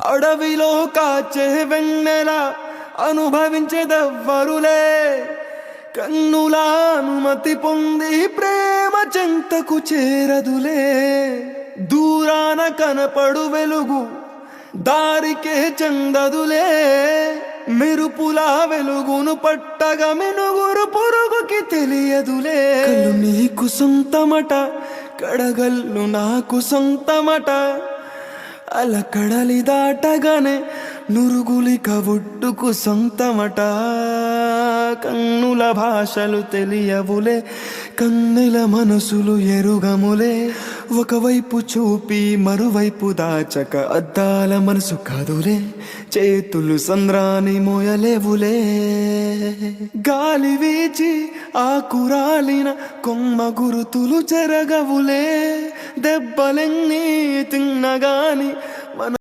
అడవిలో కాచే వెన్నెల అనుభవించేదెవ్వరులే. కన్నుల అనుమతి పొంది ప్రేమ చెంతకు చేరదులే. దూరాన కనపడు వెలుగు దారికే చెందదులే. మెరుపుల వెలుగును పట్టగా మెనుగురు పురుగుకి తెలియదులే. కళ్ళు నీకు సొంతమట, కడగల్లు నాకు సొంతమట. అలకడలి దాటగానే నురుగులిక ఒడ్డుకు సొంతమట. కన్నుల భాషలు తెలియవులే, కన్నెల మనసులు ఎరుగములే. ఒకవైపు చూపి మరువైపు దాచక అద్దాల మనసు కాదులే. చేతులు సంద్రాన్ని మోయలేవులే. గాలి వీచి ఆకురాలిన కొమ్మ గురుతులు చెరగవులే. దెబ్బలెన్ని తిన్నగాని